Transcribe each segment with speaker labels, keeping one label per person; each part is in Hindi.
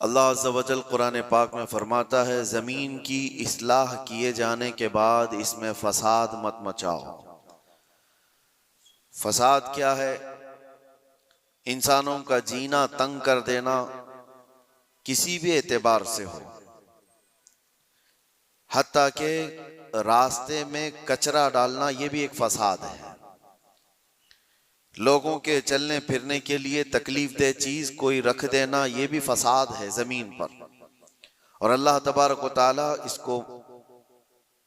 Speaker 1: अल्लाह अज़्ज़ा वजल कुरान पाक में फरमाता है, ज़मीन की इस्लाह किए जाने के बाद इसमें फसाद मत मचाओ। फसाद क्या है? इंसानों का जीना तंग कर देना, किसी भी एतबार से हो, हत्ता के रास्ते में कचरा डालना, ये भी एक फसाद है। लोगों के चलने फिरने के लिए तकलीफ दे चीज कोई रख देना, ये भी फसाद है जमीन पर। और अल्लाह तबारक व तआला इसको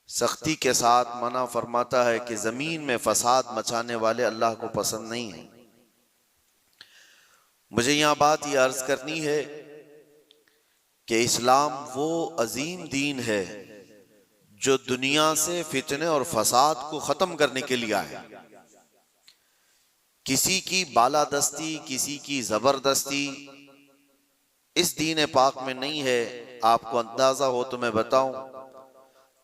Speaker 1: सख्ती के साथ मना फरमाता है कि जमीन में फसाद मचाने वाले अल्लाह को पसंद नहीं है। मुझे यहां बात ये अर्ज करनी है कि इस्लाम वो अजीम दीन है जो दुनिया से फितने और फसाद को खत्म करने के लिए आया। किसी की बालादस्ती, किसी की जबरदस्ती इस दीन पाक में नहीं है। आपको अंदाजा हो तो मैं बताऊं,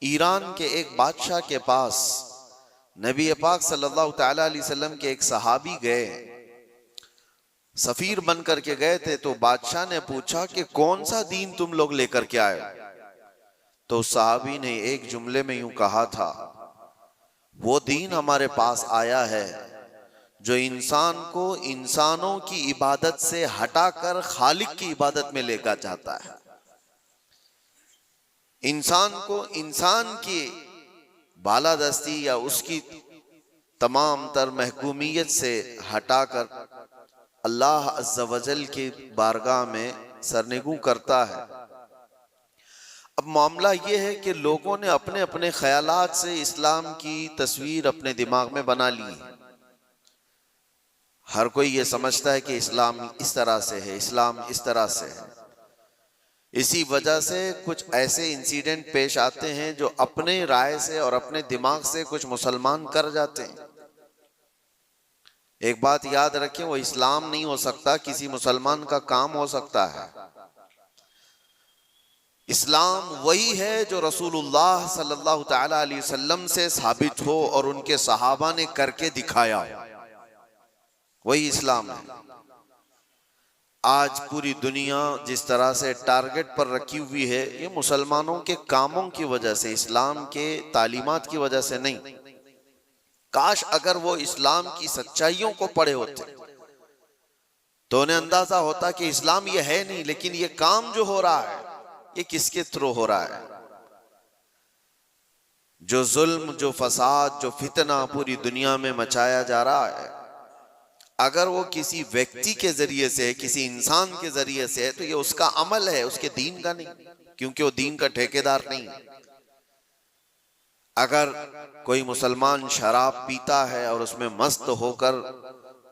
Speaker 1: ईरान के एक बादशाह के पास नबी पाक सल्लल्लाहु तआला अलैहि वसल्लम के एक सहाबी गए, सफीर बन करके गए थे। तो बादशाह ने पूछा कि कौन सा दीन तुम लोग लेकर के आए? तो सहाबी ने एक जुमले में यूं कहा था, वो दीन हमारे पास आया है जो इंसान को इंसानों की इबादत से हटाकर खालिक की इबादत में लेकर जाता है। इंसान को इंसान की बालादस्ती या उसकी तमाम तर महकूमियत से हटाकर अल्लाह अज़्ज़ा वजल की बारगाह में सरनिगू करता है। अब मामला यह है कि लोगों ने अपने अपने ख्यालात से इस्लाम की तस्वीर अपने दिमाग में बना ली है। हर कोई ये समझता है कि इस्लाम इस तरह से है, इस्लाम इस तरह से है। इसी वजह से कुछ ऐसे इंसिडेंट पेश आते हैं जो अपने राय से और अपने दिमाग से कुछ मुसलमान कर जाते हैं। एक बात याद रखें, वो इस्लाम नहीं हो सकता, किसी मुसलमान का काम हो सकता है। इस्लाम वही है जो रसूलुल्लाह सल्लल्लाहु तआला अलैहि वसल्लम से साबित हो और उनके सहाबा ने करके दिखाया, वही इस्लाम है। आज पूरी दुनिया जिस तरह से टारगेट पर रखी हुई है, ये मुसलमानों के कामों की वजह से, इस्लाम के तालीमात की वजह से नहीं। काश अगर वो इस्लाम की सच्चाइयों को पढ़े होते तो उन्हें अंदाजा होता कि इस्लाम ये है नहीं, लेकिन ये काम जो हो रहा है ये किसके थ्रू हो रहा है। जो जुल्म, जो फसाद, जो फितना पूरी दुनिया में मचाया जा रहा है, अगर वो किसी व्यक्ति के जरिए से है, किसी इंसान के जरिए से है, तो ये उसका अमल है, उसके दीन का नहीं, क्योंकि वो दीन का ठेकेदार नहीं है। अगर कोई मुसलमान शराब पीता है और उसमें मस्त होकर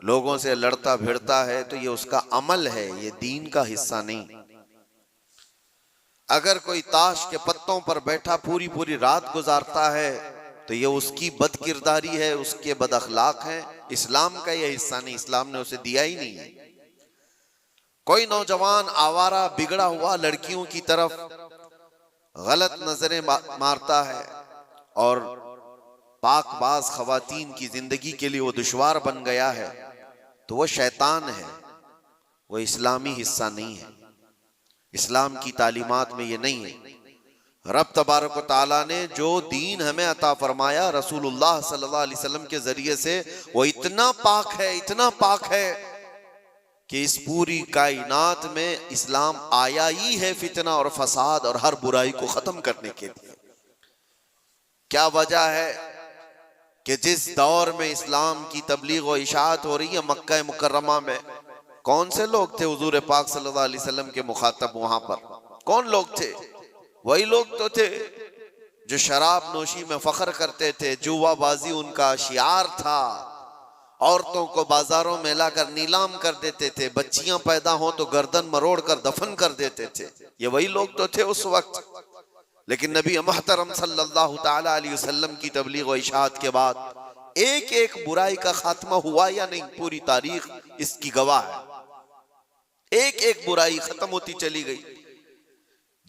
Speaker 1: लोगों से लड़ता भिड़ता है, तो ये उसका अमल है, ये दीन का हिस्सा नहीं। अगर कोई ताश के पत्तों पर बैठा पूरी पूरी रात गुजारता है, तो ये उसकी बदकिरदारी है, उसके बद अखलाक है, इस्लाम का ये हिस्सा नहीं, इस्लाम ने उसे दिया ही नहीं है। कोई नौजवान आवारा बिगड़ा हुआ लड़कियों की तरफ गलत नजरें मारता है और पाकबाज खवातीन की जिंदगी के लिए वो दुश्वार बन गया है, तो वो शैतान है, वो इस्लामी हिस्सा नहीं है। इस्लाम की तालीमात में ये नहीं है। रब तबारक व तआला ने जो दीन हमें अता फरमाया रसूलुल्लाह सल्लल्लाहु अलैहि वसल्लम के जरिए से, वो इतना पाक है, इतना पाक है कि इस पूरी कायनात में इस्लाम आया ही है फितना और फसाद और हर बुराई को खत्म करने के लिए। क्या वजह है कि जिस दौर में इस्लाम की तबलीग व इशाअत हो रही है, मक्का मुकर्रमा में कौन से लोग थे हुजूर पाक सल्लल्लाहु अलैहि वसल्लम के मुखातब? वहां पर कौन लोग थे? वही लोग तो थे जो शराब नोशी में फख्र करते थे, जुआबाजी उनका शियार था, औरतों को बाजारों में लाकर नीलाम कर देते थे, बच्चियां पैदा हो तो गर्दन मरोड़ कर दफन कर देते थे। ये वही लोग तो थे उस वक्त। लेकिन नबी मुहतरम सल्लल्लाहु तआला अलैहि वसल्लम की तबलीग व इशाअत के बाद एक एक बुराई का खात्मा हुआ या नहीं, पूरी तारीख इसकी गवाह है। एक एक बुराई खत्म होती चली गई।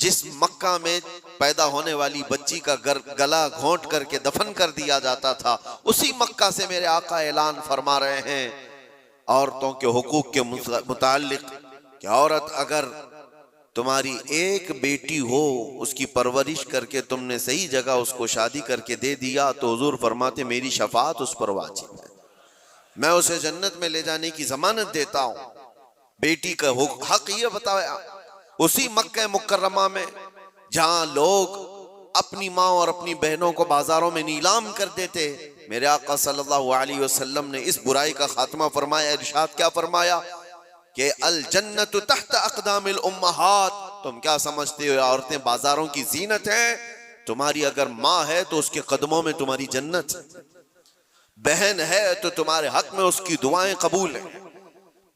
Speaker 1: जिस मक्का में पैदा होने वाली बच्ची का गला घोंट करके दफन कर दिया जाता था, उसी मक्का से मेरे आका ऐलान फरमा रहे हैं औरतों के हुकूक के मुताल्लिक कि औरत अगर तुम्हारी एक बेटी हो, उसकी परवरिश करके तुमने सही जगह उसको शादी करके दे दिया, तो हुजूर फरमाते मेरी शफाअत उस पर वाजिब है, मैं उसे जन्नत में ले जाने की जमानत देता हूं। बेटी का हक ये बताया उसी मक्का मुकर्रमा में जहां लोग अपनी माँ और अपनी बहनों को बाजारों में नीलाम कर देते, मेरे आका सल्लल्लाहु अलैहि वसल्लम ने इस बुराई का खात्मा फरमाया। इरशाद क्या फरमाया कि अल जन्नतु तहत अक़दामिल उम्महात, तुम क्या समझते हो औरतें बाजारों की जीनत हैं? तुम्हारी अगर माँ है तो उसके कदमों में तुम्हारी जन्नत है, बहन है तो तुम्हारे हक में उसकी दुआएं कबूल है,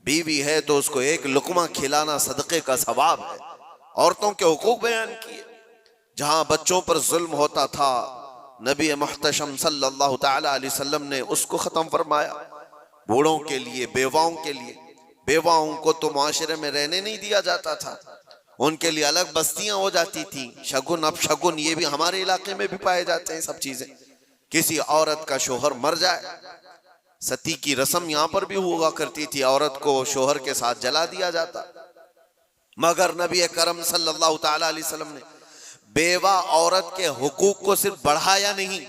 Speaker 1: बीवी है तो उसको एक लुकमा खिलाना सदक़े का सवाब है। औरतों के हुकूक बयान किए। जहां बच्चों पर जुल्म होता था, नबी मुहतशम सल्लल्लाहु तआला अलैहि वसल्लम ने उसको खत्म फरमाया। बूढ़ों के लिए, बेवाओं के लिए, बेवाओं को तो माशरे में रहने नहीं दिया जाता था, उनके लिए अलग बस्तियां हो जाती थी। शगुन अपशगुन ये भी हमारे इलाके में भी पाए जाते हैं सब चीजें। किसी औरत का शोहर मर जाए, सती की रस्म यहां पर भी हुआ करती थी, औरत को शोहर के साथ जला दिया जाता। मगर नबी करम सल्लल्लाहु तआला अलैहि वसल्लम ने बेवा औरत के हुकूक को सिर्फ बढ़ाया नहीं,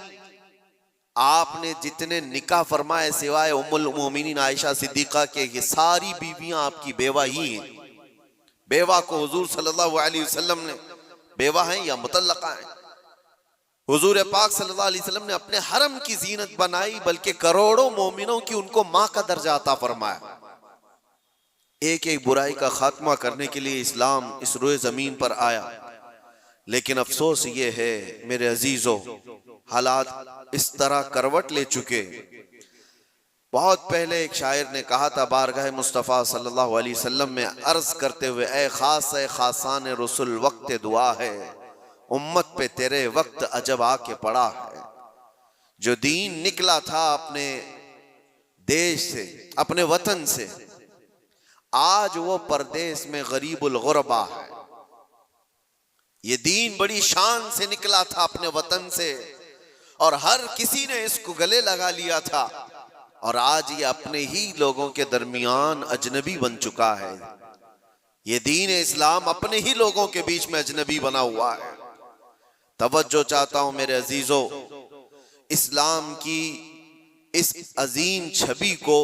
Speaker 1: आपने जितने निकाह फरमाए सिवाय उम्मुल मोमिनीन आयशा सिद्दीका के, ये सारी बीवियां आपकी बेवा ही हैं। बेवा को हुजूर सल्लल्लाहु अलैहि वसल्लम ने, बेवा हैं या मुतल्लका हैं, हुजूर पाक सल्लल्लाहु अलैहि वसल्लम ने अपने हरम की जीनत बनाई, बल्कि करोड़ों मोमिनों की उनको मां का दर्जा अता फरमाया। एक एक बुराई का खात्मा करने के लिए इस्लाम इस रोए जमीन पर आया। लेकिन अफसोस ये है मेरे अजीजों, हालात इस तरह करवट ले चुके। बहुत पहले एक शायर ने कहा था बारगाह मुस्तफ़ा सल्लल्लाहु अलैहि वसल्लम में अर्ज करते हुए, ए खासान रसूल वक्त दुआ है, उम्मत पे तेरे वक्त अजब आके पड़ा है। जो दीन निकला था अपने देश से, अपने वतन से, आज वो परदेश में गरीबुल गुरबा है। ये दीन बड़ी शान से निकला था अपने वतन से और हर किसी ने इसको गले लगा लिया था, और आज ये अपने ही लोगों के दरमियान अजनबी बन चुका है। ये दीन इस्लाम अपने ही लोगों के बीच में अजनबी बना हुआ है। तवज्जो चाहता हूं मेरे अजीजों, इस्लाम की इस अजीम छवि को,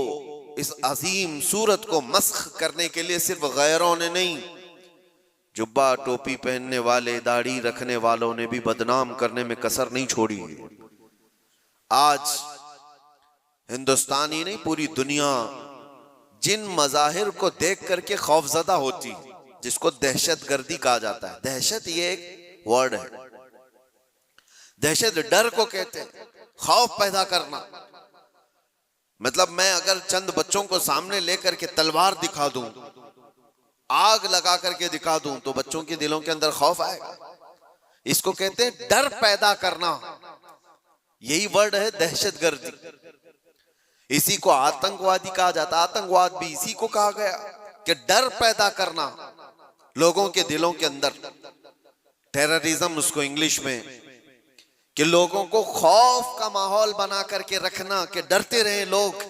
Speaker 1: इस अजीम सूरत को मस्ख करने के लिए सिर्फ गैरों ने नहीं, जुब्बा टोपी पहनने वाले, दाढ़ी रखने वालों ने भी बदनाम करने में कसर नहीं छोड़ी। आज हिंदुस्तान ही नहीं, पूरी दुनिया जिन मजाहिर को देख करके खौफजदा होती, जिसको दहशत गर्दी कहा जाता है। दहशत ये एक वर्ड है, दहशत डर को कहते हैं, खौफ पैदा करना। मतलब मैं अगर चंद बच्चों को सामने लेकर के तलवार दिखा दूं, आग लगा करके दिखा दूं, तो बच्चों के दिलों के अंदर खौफ आएगा। इसको कहते हैं डर पैदा करना, यही वर्ड है दहशतगर्दी। इसी को आतंकवादी कहा जाता है, आतंकवाद भी इसी को कहा गया कि डर पैदा करना लोगों के दिलों के अंदर, टेररिज्म उसको इंग्लिश में, कि लोगों को खौफ का माहौल बना करके रखना कि डरते रहे लोग।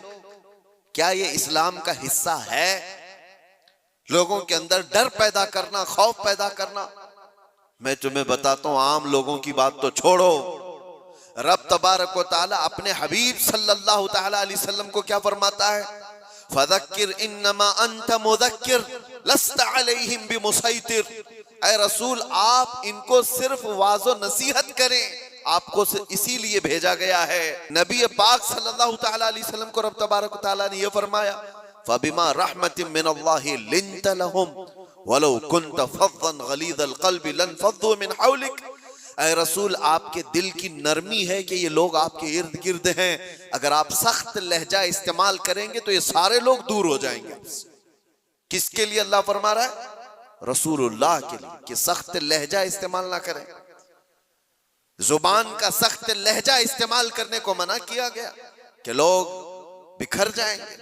Speaker 1: क्या ये इस्लाम का हिस्सा है? लोगों के अंदर डर पैदा करना, खौफ पैदा करना। मैं तुम्हें बताता हूं, आम लोगों की बात तो छोड़ो, रब तबारक व तआला अपने हबीब सल्लल्लाहु तआला अलैहि वसल्लम को क्या फरमाता है? फदक्किर इन्नमा अंत मुदक्किर लस्त अलैहिम बिमुसैतिर। ऐ रसूल, आप इनको सिर्फ वाज़ो नसीहत करें, आपको इसीलिए भेजा गया है। नबी पाक सल्लल्लाहु तआला अलैहि वसल्लम को रब तबारक व तआला ने यह फरमाया, फबिमा रहमतिन मिनल्लाहि लिंत लहुम वलौ कुंत फज़्ज़न गलीज़ल क़ल्बि लनफ़ज़्ज़ू मिन हौलिक। ऐ रसूल, आपके दिल की नरमी है कि ये लोग आपके इर्द गिर्द हैं, अगर आप सख्त लहजा इस्तेमाल करेंगे तो ये सारे लोग दूर हो जाएंगे। किसके लिए अल्लाह फरमा रहा है? रसूलुल्लाह के लिए, कि सख्त लहजा इस्तेमाल ना करें। जुबान का सख्त लहजा इस्तेमाल करने को मना किया गया कि लोग बिखर जाएंगे।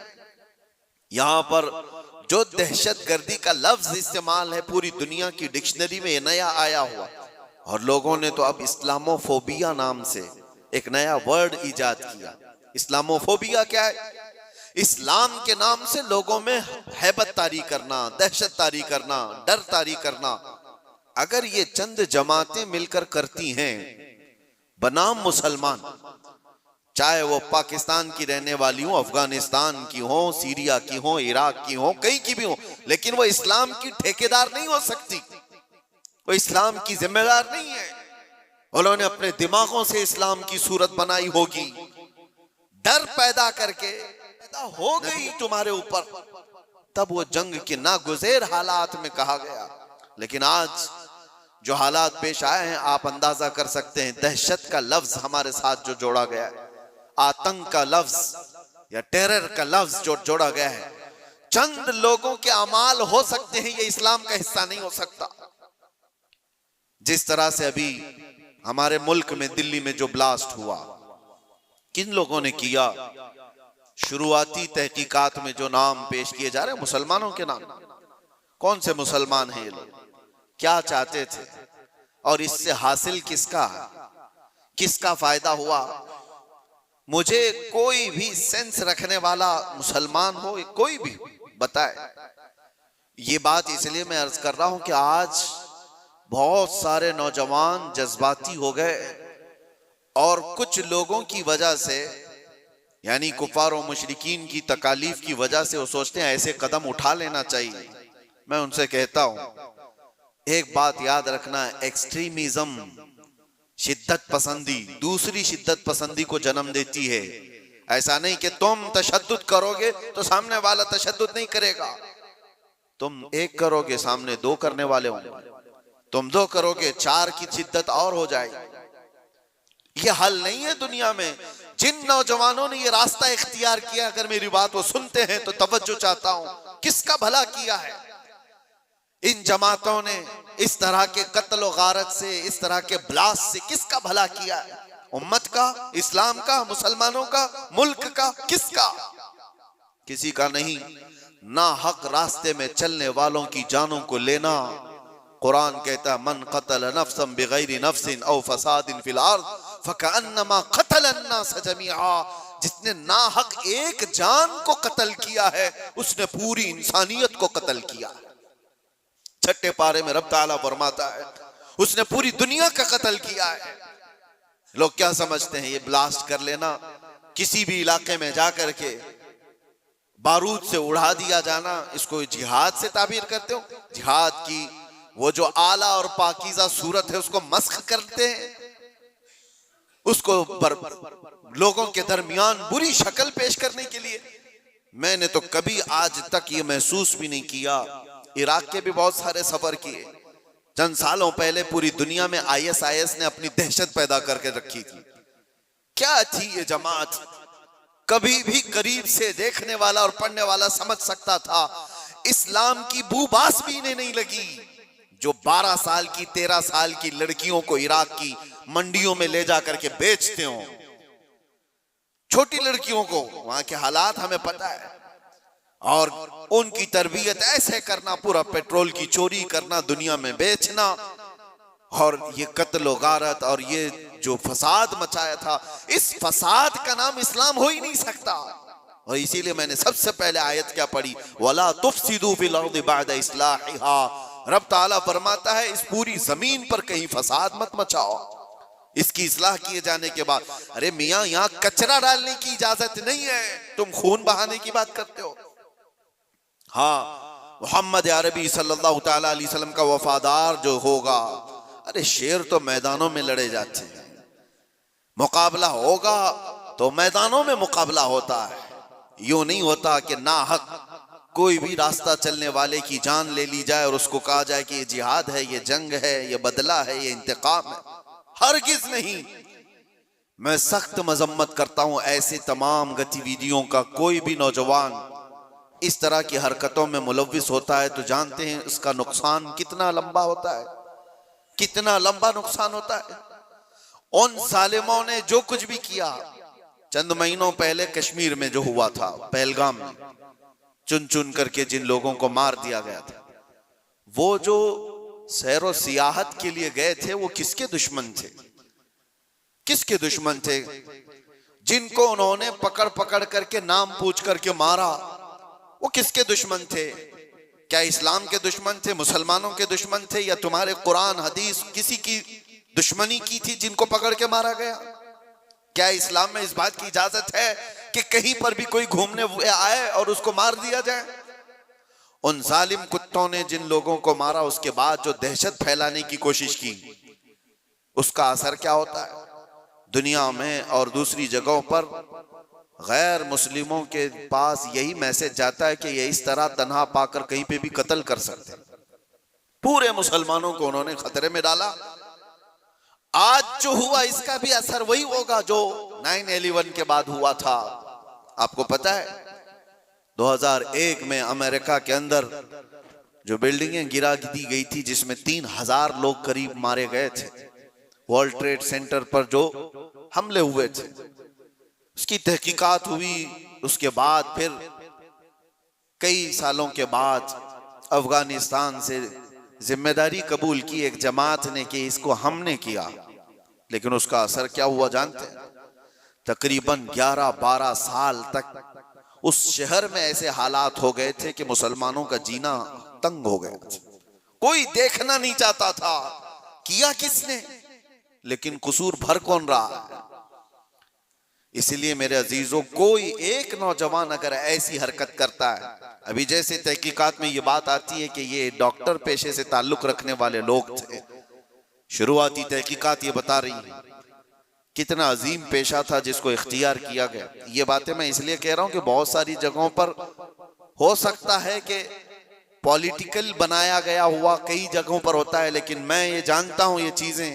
Speaker 1: यहां पर जो दहशतगर्दी का लफ्ज इस्तेमाल है, पूरी दुनिया की डिक्शनरी में नया आया हुआ, और लोगों ने तो अब इस्लामोफोबिया नाम से एक नया वर्ड इजाद किया। इस्लामोफोबिया क्या है? इस्लाम के नाम से लोगों में हैबत तारी करना, दहशत तारी करना, डर तारी करना, अगर ये चंद जमातें मिलकर करती हैं बनाम मुसलमान, चाहे वो पाकिस्तान की रहने वाली हो, अफगानिस्तान की हो, सीरिया की हो, इराक की हो, कहीं की भी हो, लेकिन वो इस्लाम की ठेकेदार नहीं हो सकती, वो इस्लाम की जिम्मेदार नहीं है। उन्होंने अपने दिमागों से इस्लाम की सूरत बनाई होगी, डर पैदा करके पैदा हो गई तुम्हारे ऊपर, तब वो जंग के नागुज़ेर हालात में कहा गया। लेकिन आज जो हालात पेश आए हैं, आप अंदाजा कर सकते हैं। दहशत का लफ्ज हमारे साथ जो जोड़ा गया है, आतंक का लफ्ज या टेरर का लफ्ज जो जोड़ा गया है, चंद लोगों के अमाल हो सकते हैं, ये इस्लाम का हिस्सा नहीं हो सकता। जिस तरह से अभी हमारे मुल्क में दिल्ली में जो ब्लास्ट हुआ, किन लोगों ने किया? शुरुआती तहकीकात में जो नाम पेश किए जा रहे हैं मुसलमानों के नाम। कौन से मुसलमान हैं ये लोग? क्या चाहते थे और इससे हासिल किसका फायदा हुआ? मुझे कोई भी सेंस रखने वाला मुसलमान हो, कोई भी बताए। ये बात इसलिए मैं अर्ज कर रहा हूं कि आज बहुत सारे नौजवान जज्बाती हो गए और कुछ लोगों की वजह से, यानी कुफार और मुशरिकीन की तकालीफ की वजह से वो सोचते हैं ऐसे कदम उठा लेना चाहिए। मैं उनसे कहता हूं, एक बात याद रखना, एक्सट्रीमिज्म, शिद्दत पसंदी दूसरी शिद्दत पसंदी को जन्म देती है। ऐसा नहीं कि तुम तशद्दुद करोगे तो सामने वाला तशद्दुद नहीं करेगा, तुम एक करोगे सामने दो करने वाले होंगे, तुम दो करोगे चार की शिद्दत और हो जाएगी। ये हल नहीं है दुनिया में। जिन नौजवानों ने ये रास्ता इख्तियार किया, अगर मेरी बात वो सुनते हैं तो तवज्जो चाहता हूं, किसका भला किया है? इन जमातों ने इस तरह के कत्ल और गारत से, इस तरह के ब्लास्ट से किसका भला किया है? उम्मत का, इस्लाम का, मुसलमानों का, मुल्क का, किसका? किसी का नहीं। ना हक रास्ते में चलने वालों की जानों को लेना। कुरान कहता है, मन क़तल नफ्सन बिगैरि नफ्सिन औ फसादिन फिल अर्द फकअन्नमा क़तल अन्नास जमीआ। जिसने नाहक एक जान को कत्ल किया है, उसने पूरी इंसानियत को कत्ल किया। छठे पारे में रब ताला फरमाता है, उसने पूरी दुनिया का कत्ल किया है। लोग क्या समझते हैं, ये ब्लास्ट कर लेना, किसी भी इलाके में जाकर के बारूद से उड़ा दिया जाना, इसको जिहाद से ताबीर करते हो? जिहाद की वो जो आला और पाकीज़ा सूरत है उसको मस्ख करते हैं, उसको लोगों के दरमियान बुरी शक्ल पेश करने के लिए। मैंने तो कभी आज तक ये महसूस भी नहीं किया। इराक के भी बहुत सारे सफर किए। चंद सालों पहले पूरी दुनिया में ISIS ने अपनी दहशत पैदा करके रखी थी। क्या थी ये जमात? कभी भी करीब से देखने वाला और पढ़ने वाला समझ सकता था, इस्लाम की बूबास भी इन्हें नहीं लगी। जो 12 साल की 13 साल की लड़कियों को इराक की मंडियों में ले जाकर के बेचते हो, छोटी लड़कियों को, वहां के हालात हमें पता है, और उनकी तरबियत ऐसे करना, पूरा पेट्रोल की चोरी करना, दुनिया में बेचना, और ये कत्ल गारत और ये जो फसाद मचाया था, इस फसाद का नाम इस्लाम हो ही नहीं सकता। और इसीलिए मैंने सबसे पहले आयत क्या पढ़ी, वला तुफसिदू फिल अर्दि बअद इस्लाहिहा। रब ताला फरमाता है, इस पूरी जमीन पर कहीं फसाद मत मचाओ इसकी इस्लाह किए जाने के बाद। अरे मियां, यहां कचरा डालने की इजाजत नहीं है, तुम खून बहाने की बात करते हो। हाँ, मोहम्मद अरबी सल्लल्लाहु तआला अलैहि वसल्लम का वफादार जो होगा, अरे शेर तो मैदानों में लड़े जाते हैं, मुकाबला होगा तो मैदानों में मुकाबला होता है। यूं नहीं होता कि नाहक कोई भी रास्ता चलने वाले की जान ले ली जाए और उसको कहा जाए कि ये जिहाद है, ये जंग है, ये बदला है, ये इंतकाम है। हरगिज नहीं। मैं सख्त मजम्मत करता हूं ऐसे तमाम गतिविधियों का। कोई भी नौजवान इस तरह की हरकतों में मुलव्विस होता है तो जानते हैं इसका नुकसान कितना लंबा होता है, कितना लंबा नुकसान होता है। उन जालिमों ने जो कुछ भी किया, चंद महीनों पहले कश्मीर में जो हुआ था, पहलगाम में चुन चुन करके जिन लोगों को मार दिया गया था, वो जो सैरो सियाहत के लिए गए थे, वो किसके दुश्मन थे? किसके दुश्मन थे? जिनको उन्होंने पकड़ पकड़ करके नाम पूछ करके मारा, वो किसके दुश्मन थे? क्या इस्लाम के दुश्मन थे, मुसलमानों के दुश्मन थे, या तुम्हारे कुरान हदीस किसी की दुश्मनी की थी जिनको पकड़ के मारा गया? क्या इस्लाम में इस बात की इजाजत है कि कहीं पर भी कोई घूमने आए और उसको मार दिया जाए? उन जालिम कुत्तों ने जिन लोगों को मारा, उसके बाद जो दहशत फैलाने की कोशिश की, उसका असर क्या होता है? दुनिया में और दूसरी जगहों पर गैर मुस्लिमों के पास यही मैसेज जाता है कि ये इस तरह तन्हा पाकर कहीं पे भी कत्ल कर सकते हैं। पूरे मुसलमानों को उन्होंने खतरे में डाला। आज जो हुआ इसका भी असर वही होगा जो 9/11 के बाद हुआ था। आपको पता है 2001 में अमेरिका के अंदर जो बिल्डिंगें गिरा दी गई थी, जिसमें 3000 लोग करीब मारे गए थे, वर्ल्ड ट्रेड सेंटर पर जो हमले हुए थे, उसकी तहकीकात हुई। उसके बाद फिर कई सालों के बाद अफगानिस्तान से जिम्मेदारी कबूल की एक जमात ने कि इसको हमने किया, लेकिन उसका असर क्या हुआ जानते हैं? तकरीबन 11-12 साल तक उस शहर में ऐसे हालात हो गए थे कि मुसलमानों का जीना तंग हो गया था। कोई देखना नहीं चाहता था किया किसने, लेकिन कसूर भर कौन रहा? इसलिए मेरे अजीजों, कोई एक नौजवान अगर ऐसी हरकत करता है, अभी जैसे तहकीकात में ये बात आती है कि ये डॉक्टर पेशे से ताल्लुक रखने वाले लोग थे, शुरुआती तहकीकात ये बता रही है कितना अजीम पेशा था जिसको इख्तियार किया गया। ये बातें मैं इसलिए कह रहा हूं कि बहुत सारी जगहों पर हो सकता है कि पॉलिटिकल बनाया गया हुआ कई जगहों पर होता है, लेकिन मैं ये जानता हूं ये चीजें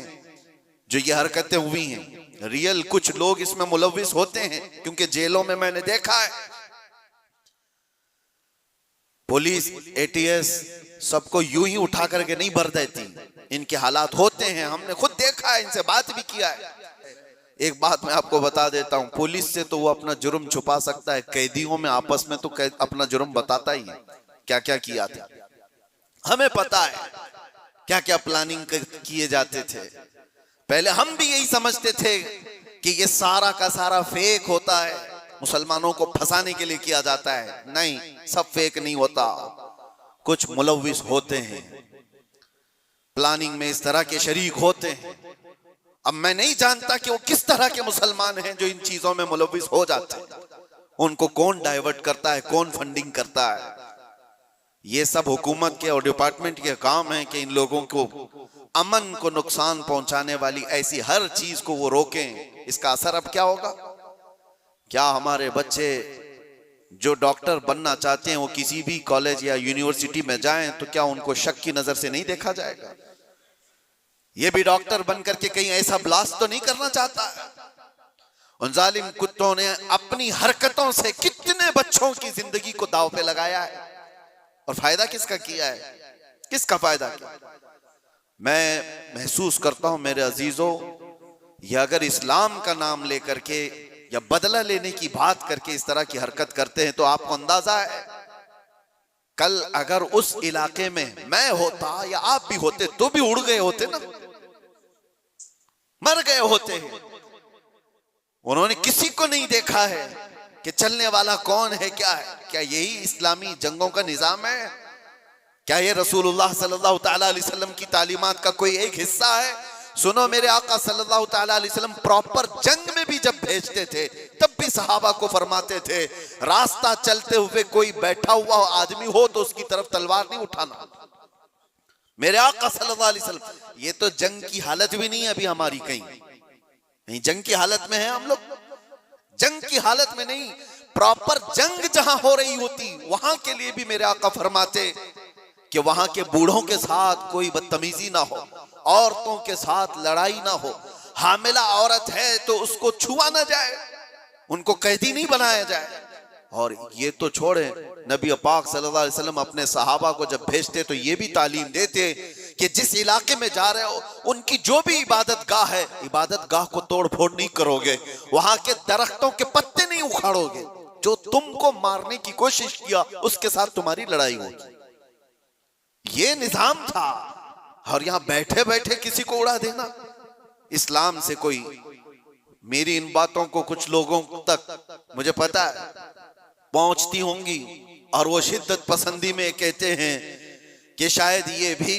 Speaker 1: जो ये हरकतें हुई हैं, रियल कुछ लोग इसमें मुलविस होते हैं, क्योंकि जेलों में मैंने देखा है पुलिस एटीएस सबको यूं ही उठा करके नहीं भर देती, इनके हालात होते हैं, हमने खुद देखा है, इनसे बात भी किया है। एक बात मैं आपको बता देता हूं, पुलिस से तो वो अपना जुर्म छुपा सकता है, कैदियों में आपस में तो अपना जुर्म बताता ही है क्या क्या किया था। हमें पता है क्या क्या प्लानिंग किए जाते थे। पहले हम भी यही समझते थे कि ये सारा का सारा फेक होता है, मुसलमानों को फंसाने के लिए किया जाता है। नहीं, सब फेक नहीं होता, कुछ मुलविस होते हैं, प्लानिंग में इस तरह के शरीक होते हैं। अब मैं नहीं जानता कि वो किस तरह के मुसलमान हैं जो इन चीजों में मुलविस हो जाते हैं, उनको कौन डाइवर्ट करता है, कौन फंडिंग करता है। ये सब हुकूमत के और डिपार्टमेंट के काम है कि इन लोगों को अमन को नुकसान पहुंचाने वाली ऐसी हर चीज को वो रोकें। इसका असर अब क्या होगा? क्या हमारे बच्चे जो डॉक्टर बनना चाहते हैं वो किसी भी कॉलेज या यूनिवर्सिटी में जाएं तो क्या उनको शक की नजर से नहीं देखा जाएगा? ये भी डॉक्टर बनकर के कहीं ऐसा ब्लास्ट तो नहीं करना चाहता? उन जालिम कुत्तों ने अपनी हरकतों से कितने बच्चों की जिंदगी को दांव पे लगाया है, और फायदा किसका किया है? किसका फायदा किया? मैं महसूस करता हूं मेरे अजीजों, ये अगर इस्लाम का नाम लेकर के या बदला लेने की बात करके इस तरह की हरकत करते हैं तो आपको अंदाजा है कल अगर उस इलाके में मैं होता या आप भी होते तो भी उड़ गए होते ना, मर गए होते हैं। उन्होंने किसी को नहीं देखा है कि चलने वाला कौन है, क्या है। क्या यही इस्लामी जंगों का निजाम है? क्या ये रसूलुल्लाह सल्लल्लाहु तआला अलैहि वसल्लम की तालीमात का कोई एक हिस्सा है? सुनो, मेरे आका सल्लल्लाहु तआला अलैहि वसल्लम प्रॉपर जंग में भी जब भेजते थे तब भी सहाबा को फरमाते थे, रास्ता चलते हुए कोई बैठा हुआ आदमी हो तो उसकी तरफ तलवार नहीं उठाना। मेरे आका सल्लल्लाहु अलैहि वसल्लम, ये तो जंग की हालत भी नहीं है अभी हमारी, कहीं जंग की हालत में है हम लोग? जंग की हालत में नहीं, प्रॉपर जंग जहां हो रही होती वहां के लिए भी मेरे आका फरमाते कि वहां के बूढ़ों के साथ कोई बदतमीजी ना हो, औरतों के साथ लड़ाई ना हो, हामिला औरत है तो उसको छुआ ना जाए, उनको कैदी नहीं बनाया जाए। और ये तो छोड़े, नबी पाक सल्लल्लाहु अलैहि वसल्लम अपने सहाबा को जब भेजते तो ये भी तालीम देते कि जिस इलाके में जा रहे हो उनकी जो भी इबादत गाह है, इबादत गाह को तोड़ फोड़ नहीं करोगे, वहां के दरख्तों के पत्ते नहीं उखाड़ोगे, जो तुमको मारने की कोशिश किया उसके साथ तुम्हारी लड़ाई होगी। ये निजाम था। और यहां बैठे बैठे किसी को उड़ा देना, इस्लाम से कोई मेरी इन बातों को कुछ लोगों तक मुझे पता है पहुंचती होंगी और वो शिद्दत पसंदी में कहते हैं कि शायद ये भी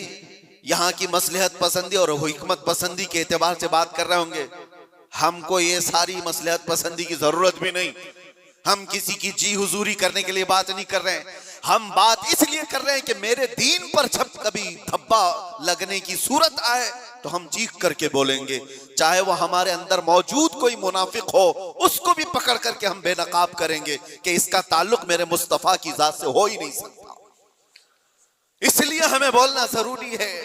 Speaker 1: यहाँ की मसलहत पसंदी और हिकमत पसंदी के एतबार से बात कर रहे होंगे। हमको ये सारी मसलहत पसंदी की जरूरत भी नहीं। हम किसी की जी हुजूरी करने के लिए बात नहीं कर रहे हैं। हम बात इसलिए कर रहे हैं कि मेरे दीन पर जब कभी धब्बा लगने की सूरत आए तो हम चीख करके बोलेंगे, चाहे वो हमारे अंदर मौजूद कोई मुनाफिक हो, उसको भी पकड़ करके हम बेनकाब करेंगे कि इसका ताल्लुक मेरे मुस्तफा की जात से हो ही नहीं सकता। इसलिए हमें बोलना जरूरी है,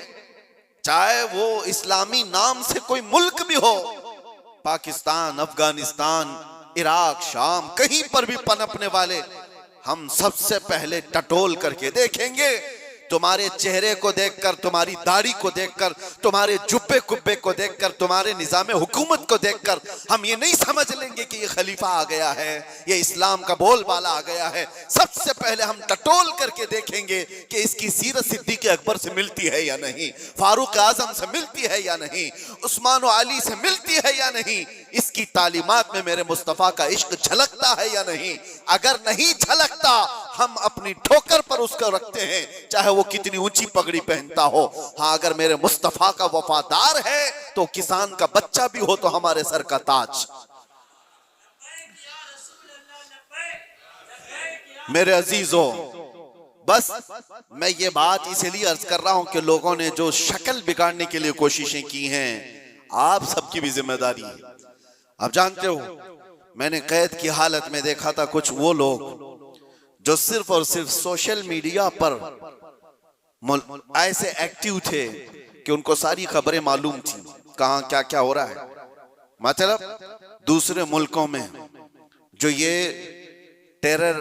Speaker 1: चाहे वो इस्लामी नाम से कोई मुल्क भी हो, पाकिस्तान, अफगानिस्तान, इराक, शाम, कहीं पर भी पनपने वाले, हम सबसे पहले टटोल करके देखेंगे। तुम्हारे चेहरे को देखकर, तुम्हारी दाढ़ी को देखकर, तुम्हारे जुब्बे कुब्बे को देखकर, तुम्हारे निजाम हुकूमत को देखकर हम ये नहीं समझ लेंगे कि ये खलीफा आ गया है, ये इस्लाम का बोलबाला आ गया है। सबसे पहले हम टटोल करके देखेंगे कि इसकी सीरत सिद्दीक़ अकबर से मिलती है या नहीं, फारूक आजम से मिलती है या नहीं, उस्मान और अली से मिलती है या नहीं, इसकी तालीमात में मेरे मुस्तफा का इश्क झलकता है या नहीं। अगर नहीं झलकता हम अपनी ठोकर पर उसको रखते हैं, चाहे वो कितनी ऊंची पगड़ी पहनता हो। हाँ, अगर मेरे मुस्तफा का वफादार है तो किसान का बच्चा भी हो तो हमारे सर का ताज। मेरे अजीजों, बस मैं ये बात इसलिए अर्ज कर रहा हूं कि लोगों ने जो शक्ल बिगाड़ने के लिए कोशिशें की हैं, आप सबकी भी जिम्मेदारी है। आप जानते हो, मैंने कैद की हालत में देखा था कुछ वो लोग जो सिर्फ और सिर्फ सोशल मीडिया पर ऐसे एक्टिव थे कि उनको सारी खबरें मालूम थी, कहां क्या क्या हो रहा है। मतलब दूसरे मुल्कों में जो ये टेरर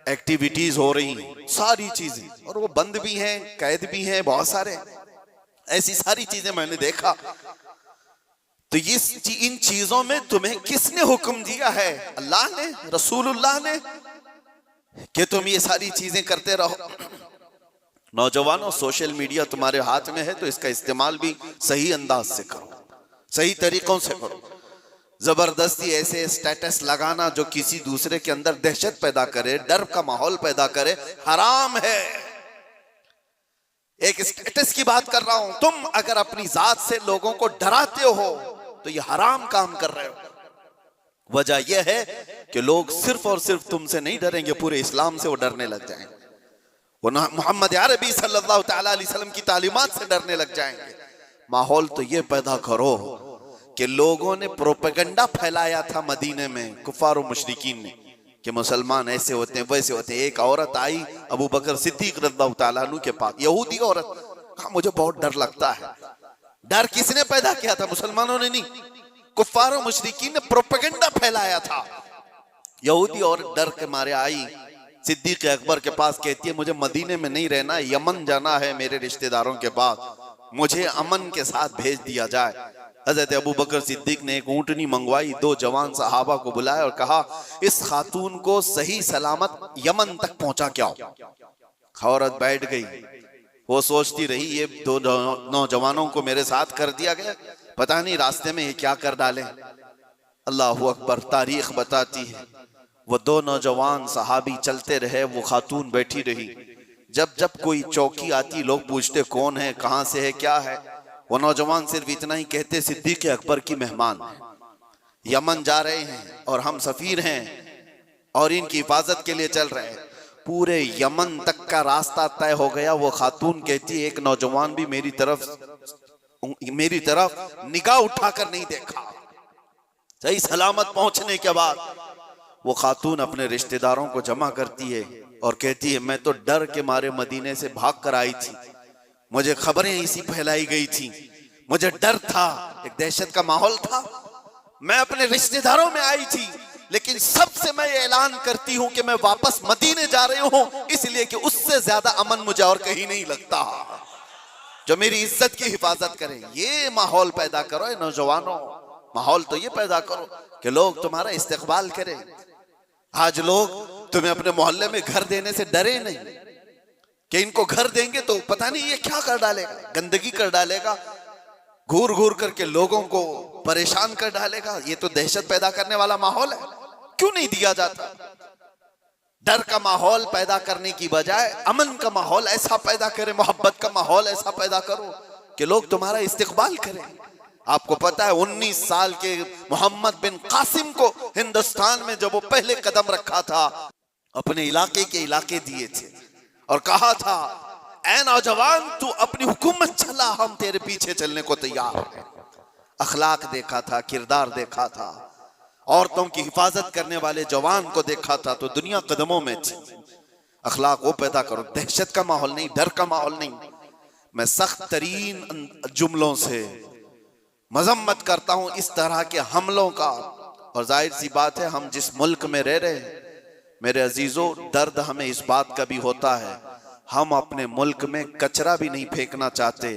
Speaker 1: एक्टिविटीज हो रही हैं, सारी चीजें, और वो बंद भी हैं, कैद भी हैं, बहुत सारे ऐसी सारी चीजें मैंने देखा। तो इन चीजों में तुम्हें किसने हुक्म दिया है? अल्लाह ने, रसूलुल्लाह ने, कि तुम ये सारी चीजें करते रहो। नौजवानों, सोशल मीडिया तुम्हारे हाथ में है तो इसका इस्तेमाल भी सही अंदाज से करो, सही तरीकों से करो। जबरदस्ती ऐसे स्टेटस लगाना जो किसी दूसरे के अंदर दहशत पैदा करे, डर का माहौल पैदा करे, हराम है। एक स्टेटस की बात कर रहा हूं। तुम अगर अपनी जात से लोगों को डराते हो तो ये हराम काम कर रहे हो। वजह यह है कि लोग सिर्फ और सिर्फ तुमसे नहीं डरेंगे, पूरे इस्लाम से वो डरने लग जाएंगे। वो मोहम्मद अरबी सल्लल्लाहु अलैहि वसल्लम की तालीमात से डरने लग जाएंगे। माहौल तो ये पैदा करो कि लोगों ने प्रोपेगेंडा फैलाया था मदीने में, कुफार और मुशरिकीन ने, कि मुसलमान ऐसे होते हैं, वैसे होते हैं। एक औरत आई अबू बकर सिद्दीक रज़ियल्लाहु ताला अन्हु के पास, यहूदी औरत, कहा मुझे बहुत डर लगता है। डर किसने पैदा किया था? मुसलमानों ने नहीं, कुफार और मुशरिकीन ने प्रोपेगेंडा फैलाया था। यहूदी और डर के मारे आई सिद्दीक अकबर के पास, कहती है मुझे मदीने में नहीं रहना, यमन जाना है मेरे रिश्तेदारों के पास, मुझे अमन के साथ भेज दिया जाए। हजरत अबू बकर सिद्दीक ने एक ऊंटनी मंगवाई, 2 जवान सहाबा को बुलाया और कहा इस खातून को सही सलामत यमन तक पहुंचा के आओ। औरत बैठ गई, वो सोचती रही ये 2 नौजवानों को मेरे साथ कर दिया गया, पता नहीं रास्ते में ये क्या कर डाले। अल्लाहु अकबर, तारीख बताती है वो 2 नौजवान सहाबी चलते रहे, वो खातून बैठी रही। जब जब कोई चौकी आती लोग पूछते कौन है, कहां से है, क्या है। वो नौजवान सिर्फ इतना ही कहते सिद्दीक अकबर की मेहमान है, यमन जा रहे हैं और हम सफीर हैं और इनकी हिफाजत के लिए चल रहे हैं। पूरे यमन तक का रास्ता तय हो गया। वो खातून कहती एक नौजवान भी मेरी तरफ निगाह उठाकर नहीं देखा। सही सलामत पहुंचने के बाद वो खातून अपने रिश्तेदारों को जमा करती है और कहती है मैं तो डर के मारे मदीने से भाग कर आई थी, मुझे खबरें इसी फैलाई गई थी, मुझे डर था, एक दहशत का माहौल था, मैं अपने रिश्तेदारों में आई थी, लेकिन सबसे मैं ये ऐलान करती हूं कि मैं वापस मदीने जा रही हूं, इसलिए कि उससे ज्यादा अमन मुझे और कहीं नहीं लगता जो मेरी इज्जत की हिफाजत करे। ये माहौल पैदा करो नौजवानों, माहौल तो ये पैदा करो कि लोग तुम्हारा इस्तकबाल करें। आज लोग तुम्हें अपने मोहल्ले में घर देने से डरे नहीं कि इनको घर देंगे तो पता नहीं ये क्या कर डालेगा, गंदगी कर डालेगा। घूर घूर करके लोगों को परेशान कर डालेगा। ये तो दहशत पैदा करने वाला माहौल है, क्यों नहीं दिया जाता? डर का माहौल पैदा करने की बजाय अमन का माहौल ऐसा पैदा करें, मोहब्बत का माहौल ऐसा पैदा करो कि लोग तुम्हारा इस्तिकबाल करें। आपको पता है 19 साल के मोहम्मद बिन कासिम को हिंदुस्तान में जब वो पहले कदम रखा था, अपने इलाके के इलाके दिए थे और कहा था, ऐ नौजवान तू अपनी हुकूमत चला, हम तेरे पीछे चलने को तैयार हैं। अखलाक देखा था, किरदार देखा था, औरतों की हिफाजत करने वाले जवान को देखा था, तो दुनिया कदमों में थी। अखलाक वो पैदा करो, दहशत का माहौल नहीं, डर का माहौल नहीं। मैं सख्त तरीन जुमलों से मजम्मत करता हूं इस तरह के हमलों का। और जाहिर सी बात है, हम जिस मुल्क में रह रहे हैं मेरे अजीजों, दर्द हमें इस बात का भी होता है, हम अपने मुल्क में कचरा भी नहीं फेंकना चाहते,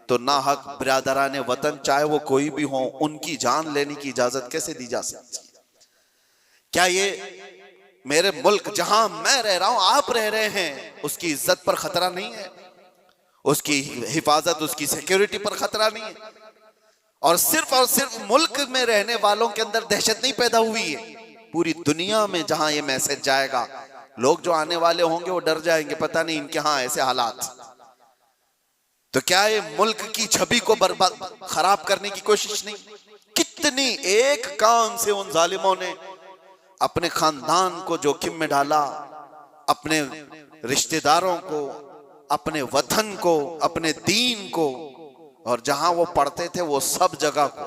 Speaker 1: तो ना हक बिरादराने वतन चाहे वो कोई भी हो, उनकी जान लेने की इजाजत कैसे दी जा सकती है? क्या ये मेरे मुल्क जहां मैं रह रहा हूं, आप रह रहे हैं, उसकी इज्जत पर खतरा नहीं है? उसकी हिफाजत, उसकी सिक्योरिटी पर खतरा नहीं है? और सिर्फ मुल्क में रहने वालों के अंदर दहशत नहीं पैदा हुई है, पूरी दुनिया में जहां ये मैसेज जाएगा, लोग जो आने वाले होंगे वो डर जाएंगे, पता नहीं इनके यहां ऐसे हालात। तो क्या ये मुल्क की छवि को बर्बाद खराब करने की कोशिश नहीं? कितनी एक काम से उन जालिमों ने अपने खानदान को जोखिम में डाला, अपने रिश्तेदारों को, अपने वतन को, अपने दीन को, और जहां वो पढ़ते थे वो सब जगह को,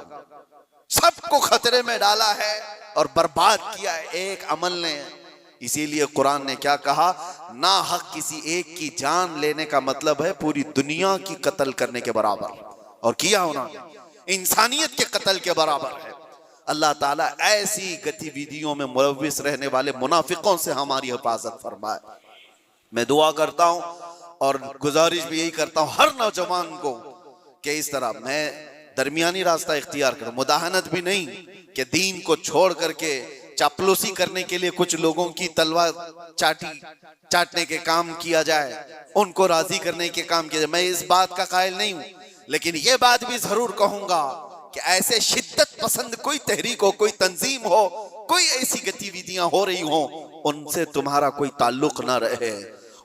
Speaker 1: सबको खतरे में डाला है और बर्बाद किया है एक अमल ने। इसीलिए कुरान ने क्या कहा, ना हक किसी एक की जान लेने का मतलब है पूरी दुनिया की कत्ल करने के बराबर, और किया होना इंसानियत के कत्ल के बराबर है। अल्लाह ताला ऐसी गतिविधियों में मुलव्विस रहने वाले मुनाफिकों से हमारी हिफाजत फरमाए। मैं दुआ करता हूं और गुजारिश भी यही करता हूं हर नौजवान को कि इस तरह मैं दरमियानी रास्ता इख्तियार करूं, मुदाहनत भी नहीं कि दीन को छोड़ करके चापलूसी करने के लिए कुछ लोगों की तलवार चाटने के काम किया जाए, उनको राजी करने के काम किया जाए। मैं इस बात का कायल नहीं हूं, लेकिन यह बात भी जरूर कहूंगा कि ऐसे शिद्दत पसंद कोई तहरीक हो, कोई तंजीम हो, कोई ऐसी गतिविधियां हो रही हो, उनसे तुम्हारा कोई ताल्लुक ना रहे,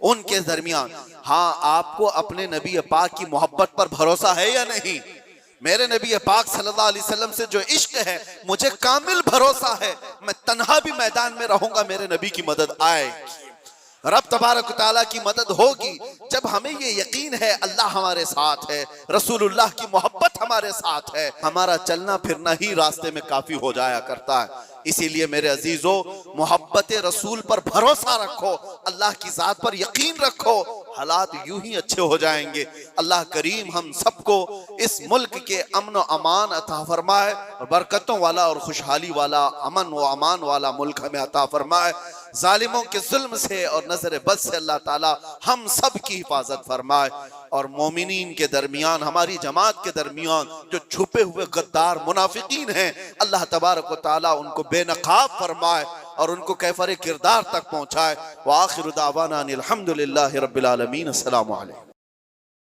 Speaker 1: उनके दरमियान। हाँ, आपको अपने नबी पाक की मोहब्बत पर भरोसा है या नहीं? मेरे नबी पाक सल्लल्लाहु अलैहि वसल्लम से जो इश्क है, मुझे कामिल भरोसा है, मैं तन्हा भी मैदान में रहूंगा, मेरे नबी की मदद आएगी, रब तबारक तआला की मदद होगी। जब हमें ये यकीन है अल्लाह हमारे साथ है, रसूलुल्लाह की मोहब्बत हमारे साथ है, हमारा चलना फिरना ही रास्ते में काफी हो जाया करता है। इसीलिए मेरे अजीजों, मोहब्बत रसूल पर भरोसा रखो, अल्लाह की जात पर यकीन रखो, हालात यूं ही अच्छे हो जाएंगे। अल्लाह करीम हम सबको इस मुल्क के अमन व अमान अता फरमाए और बरकतों वाला और खुशहाली वाला, अमन व अमान वाला मुल्क हमें अता फरमाए। जालिमों के जुल्म से और नजर बद से अल्लाह ताला हम सब की हिफाजत फरमाए, और मोमिनीन के दरमियान, हमारी जमात के दरमियान जो छुपे हुए गद्दार मुनाफिकीन हैं, अल्लाह तबारक व तआला उनको बेनकाब फरमाए और उनको कैफरे किरदार तक पहुंचाए। व आखिरु दावाना अनिल हम्दुलिल्लाहि रब्बिल आलमीन। अस्सलामु अलैकुम।